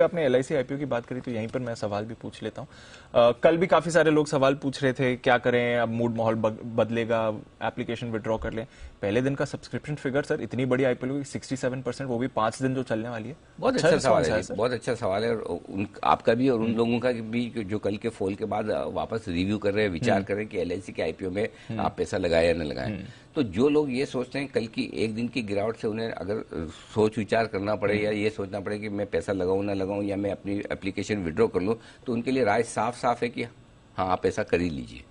आपने LIC IPO की बात करी तो यहीं पर मैं सवाल भी पूछ लेता हूं। कल भी काफी सारे लोग सवाल पूछ रहे थे क्या करें, अब मूड माहौल बदलेगा, एप्लीकेशन विड्रॉ कर लें। पहले दिन का सब्सक्रिप्शन फिगर सर इतनी बड़ी IPO की 67%, वो भी 5 दिन जो चलने वाली है। बहुत अच्छा सवाल है, बहुत अच्छा सवाल है। और आपका भी और उन लोगों का भी जो कल के फॉल के बाद वापस रिव्यू कर रहे हैं, विचार कर रहे हैं कि LIC के IPO में आप पैसा लगाए या न लगाएं। तो जो लोग ये सोचते हैं कल की एक दिन की गिरावट से उन्हें अगर सोच विचार करना पड़े या ये सोचना पड़े कि मैं पैसा लगाऊं ना लगाऊं या मैं अपनी एप्लीकेशन विड्रॉ कर लूं, तो उनके लिए राय साफ साफ है कि हाँ आप ऐसा कर ही लीजिए।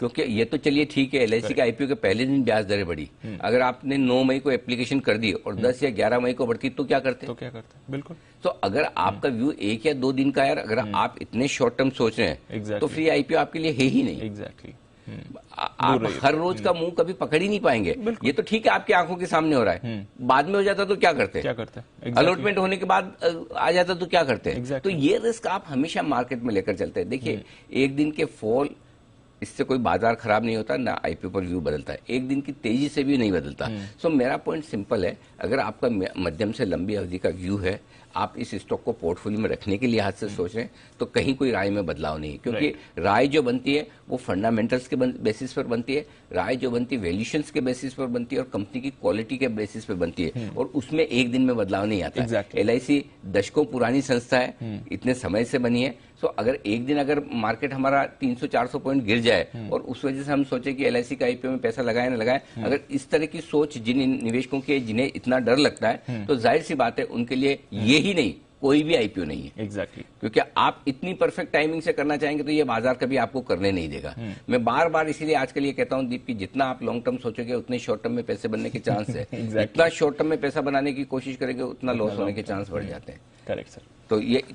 क्योंकि ये तो चलिए ठीक है, LIC के IPO के पहले दिन ब्याज दरें बढ़ी। अगर आपने 9 मई को एप्लीकेशन कर दी और 10 या 11 मई को बढ़ती तो क्या करते? बिल्कुल। तो अगर आपका व्यू 1 या 2 दिन का है, अगर आप इतने शॉर्ट टर्म सोच रहे हैं तो फ्री IPO आपके लिए है ही नहीं। एग्जैक्टली। आप हर रोज का मुंह कभी पकड़ ही नहीं पाएंगे। ये तो ठीक है आपकी आंखों के सामने हो रहा है, बाद में हो जाता तो क्या करते? अलॉटमेंट होने के बाद आ जाता तो क्या करते? तो ये रिस्क आप हमेशा मार्केट में लेकर चलते हैं। देखिए, एक दिन के फॉल इससे कोई बाजार खराब नहीं होता, ना IPO पर व्यू बदलता है, एक दिन की तेजी से भी नहीं बदलता। सो मेरा पॉइंट सिंपल है, अगर आपका मध्यम से लंबी अवधि का व्यू है, आप इस स्टॉक को पोर्टफोलियो में रखने के लिए हाथ से सोच रहे हैं, तो कहीं कोई राय में बदलाव नहीं है। क्योंकि राय जो बनती है वो फंडामेंटल्स के बेसिस पर बनती है, राय जो बनती है वैल्यूएशंस के बेसिस पर बनती है और कंपनी की क्वालिटी के बेसिस पर बनती है, और उसमें एक दिन में बदलाव नहीं आता। LIC दशकों पुरानी संस्था है, इतने समय से बनी है। तो अगर एक दिन अगर मार्केट हमारा 300-400 पॉइंट गिर जाए और उस वजह से हम सोचे कि LIC का IPO में पैसा लगाए ना लगाए, अगर इस तरह की सोच जिन निवेशकों के जिन्हें इतना डर लगता है, तो जाहिर सी बात है उनके लिए ये ही नहीं कोई भी IPO नहीं है। एग्जैक्टली। क्योंकि आप इतनी परफेक्ट टाइमिंग से करना चाहेंगे तो ये बाजार कभी आपको करने नहीं देगा। मैं बार बार इसीलिए आजकल ये कहता हूं दीप कि जितना आप लॉन्ग टर्म सोचोगे उतने शॉर्ट टर्म में पैसे बनने के चांस है। जितना शॉर्ट टर्म में पैसा बनाने की कोशिश करेंगे उतना लॉस होने के चांस बढ़ जाते हैं। Correct sir.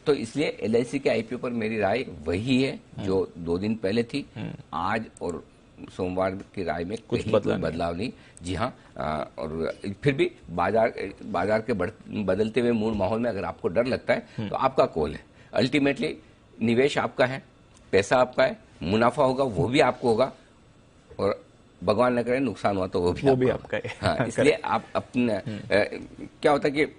तो इसलिए LIC के IPO पर मेरी राय वही है जो 2 दिन पहले थी। आज और सोमवार की राय में कुछ बदलाव नहीं। जी हाँ, और फिर भी बाजार के बदलते हुए मूड माहौल में अगर आपको डर लगता है तो आपका कॉल है। अल्टीमेटली निवेश आपका है, पैसा आपका है, मुनाफा होगा वो भी आपको होगा, और भगवान न करे नुकसान हुआ तो वो भी आपका है। हाँ, इसलिए आप अपने क्या होता है कि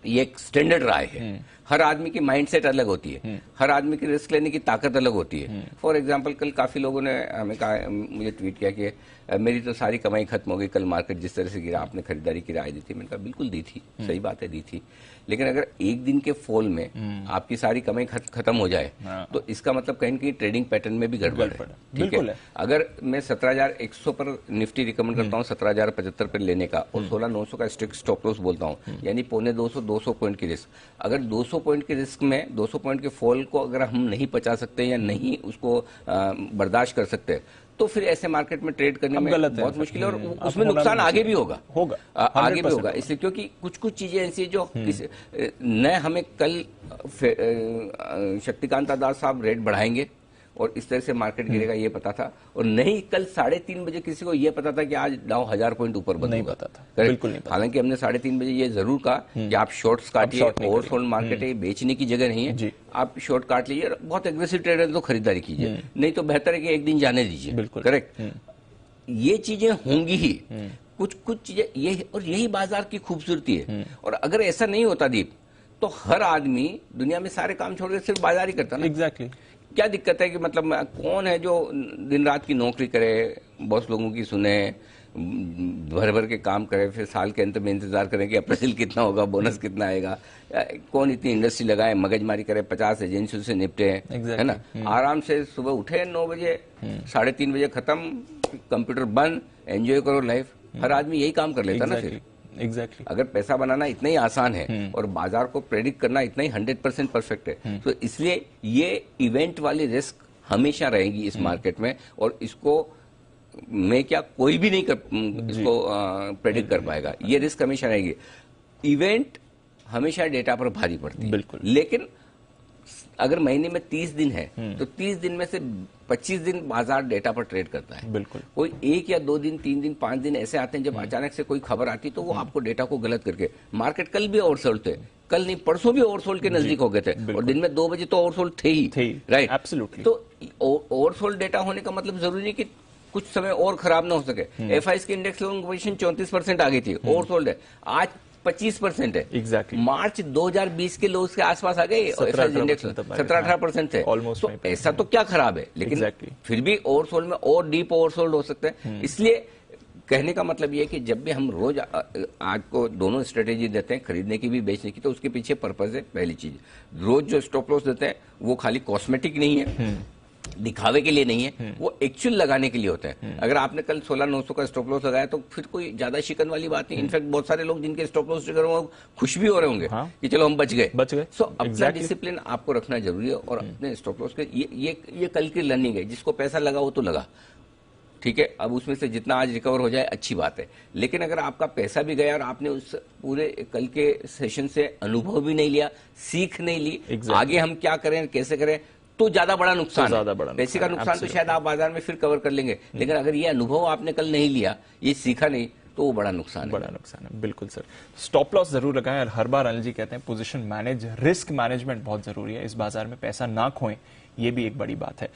ये एक स्टैंडर्ड राय है। हर आदमी की माइंडसेट अलग होती है, हर आदमी की रिस्क लेने की ताकत अलग होती है। फॉर एग्जांपल कल काफी लोगों ने हमें कहा, मुझे ट्वीट किया कि मेरी तो सारी कमाई खत्म हो गई, कल मार्केट जिस तरह से गिरा, आपने खरीदारी की राय दी थी। मैंने कहा बिल्कुल दी थी, सही बात है दी थी, लेकिन अगर एक दिन के फॉल में आपकी सारी कमाई खत्म हो जाए तो इसका मतलब कहीं न कहीं ट्रेडिंग पैटर्न में भी गड़बड़ है। ठीक है, अगर मैं 17,100 पर निफ्टी रिकमेंड करता हूँ 17,075 पर लेने का, और 16,900 का स्ट्रिक्ट स्टॉप लॉस बोलता हूँ, यानी 200 पॉइंट की रिस्क। अगर 200 पॉइंट की रिस्क में 200 पॉइंट के फॉल को अगर हम नहीं पचा सकते या नहीं उसको बर्दाश्त कर सकते, तो फिर ऐसे मार्केट में ट्रेड करने में बहुत मुश्किल है, और उसमें नुकसान आगे भी होगा आगे भी होगा। इसलिए क्योंकि कुछ चीजें ऐसी जो न हमें कल शक्तिकांत दास साहब रेट बढ़ाएंगे और इस तरह से मार्केट गिरेगा ये पता था, और नहीं कल 3:30 बजे किसी को ये पता था कि आज डाउ 1000 पॉइंट ऊपर बंद होगा। बिल्कुल नहीं। हालांकि हमने 3:30 बजे ये जरूर कहा कि आप शॉर्ट्स काटिए, ओवरसोल्ड मार्केट है, बेचने की जगह नहीं है, आप शॉर्ट काट लीजिए, बहुत एग्रेसिव ट्रेडर तो खरीदारी कीजिए, नहीं तो बेहतर है कि एक दिन जाने दीजिए। करेक्ट, ये चीजें होंगी ही, कुछ चीजें ये, और यही बाजार की खूबसूरती है। और अगर ऐसा नहीं होता दीप, तो हर आदमी दुनिया में सारे काम छोड़कर सिर्फ बाजार ही करता ना। एग्जैक्टली। क्या दिक्कत है कि मतलब कौन है जो दिन रात की नौकरी करे, बॉस लोगों की सुने, भर भर के काम करे, फिर साल के अंत में इंतजार करें कि अप्रैल कितना होगा, बोनस कितना आएगा, कौन इतनी इंडस्ट्री लगाए, मगजमारी करे, 50 एजेंसियों से निपटे, है ना। आराम से सुबह उठे 9 बजे, 3:30 बजे खत्म, कंप्यूटर बंद, एंजॉय करो लाइफ। हर आदमी यही काम कर लेता ना फिर। एग्जैक्टली। अगर पैसा बनाना इतना ही आसान है और बाजार को प्रेडिक्ट करना इतना ही 100% परफेक्ट है, तो इसलिए ये इवेंट वाली रिस्क हमेशा रहेगी इस मार्केट में, और इसको मैं क्या कोई भी नहीं इसको प्रेडिक्ट कर पाएगा। ये रिस्क हमेशा रहेगी। इवेंट हमेशा डेटा पर भारी पड़ती है, बिल्कुल। लेकिन अगर महीने में 30 दिन है तो 30 दिन में से 25 दिन बाजार डेटा पर ट्रेड करता है। बिल्कुल। कोई 1 या 2 दिन, 3 दिन, 5 दिन ऐसे आते हैं जब अचानक से कोई खबर आती है तो वो आपको डेटा को गलत करके, मार्केट कल भी ओवरसोल्ड थे, कल नहीं परसों भी ओवरसोल्ड के नजदीक हो गए थे, और दिन में 2 बजे तो ओवरसोल्ड थे ही। Right, absolutely. तो ओवरसोल्ड डेटा होने का मतलब जरूरी नहीं कि कुछ समय और खराब ना हो सके। FIs की इंडेक्स लॉन्ग पोजीशन 34% आ गई थी, ओवरसोल्ड है। आज 25% है। एग्जैक्टली मार्च 2020 के लोग के आसपास आ गए, 17-18% है। ऑलमोस्ट। तो ऐसा तो क्या खराब है, लेकिन फिर भी ओवरसोल्ड में और डीप ओवरसोल्ड हो सकते हैं। इसलिए कहने का मतलब ये है कि जब भी हम रोज आज को दोनों स्ट्रेटेजी देते हैं, खरीदने की भी बेचने की, तो उसके पीछे पर्पज है। पहली चीज, रोज जो स्टॉप लॉस देते हैं वो खाली कॉस्मेटिक नहीं है, दिखावे के लिए नहीं है, वो एक्चुअल लगाने के लिए होता है। अगर आपने कल 16,900 का स्टॉप लॉस लगाया तो फिर कोई ज्यादा शिकन वाली बात नहीं। इनफैक्ट बहुत सारे लोग जिनके स्टॉप लॉस ट्रिगर वो खुश भी हो रहे होंगे कि चलो हम बच गए। सो अपना डिसिप्लिन आपको रखना जरूरी है, और अपने स्टॉप लॉस के ये कल की लर्निंग है। जिसको पैसा लगा वो तो लगा, ठीक है, अब उसमें से जितना आज रिकवर हो जाए अच्छी बात है। लेकिन अगर आपका पैसा भी गया और आपने उस पूरे कल के सेशन से अनुभव भी नहीं लिया, सीख नहीं ली, आगे हम क्या करें कैसे करें, तो ज्यादा बड़ा नुकसान है। पैसे का नुकसान तो शायद आप बाजार में फिर कवर कर लेंगे, लेकिन अगर ये अनुभव आपने कल नहीं लिया, ये सीखा नहीं, तो वो बड़ा नुकसान है। बिल्कुल सर, स्टॉप लॉस जरूर लगाएं। और हर बार अनिल जी कहते हैं पोजीशन मैनेज, रिस्क मैनेजमेंट बहुत जरूरी है। इस बाजार में पैसा ना खोएं, ये भी एक बड़ी बात है।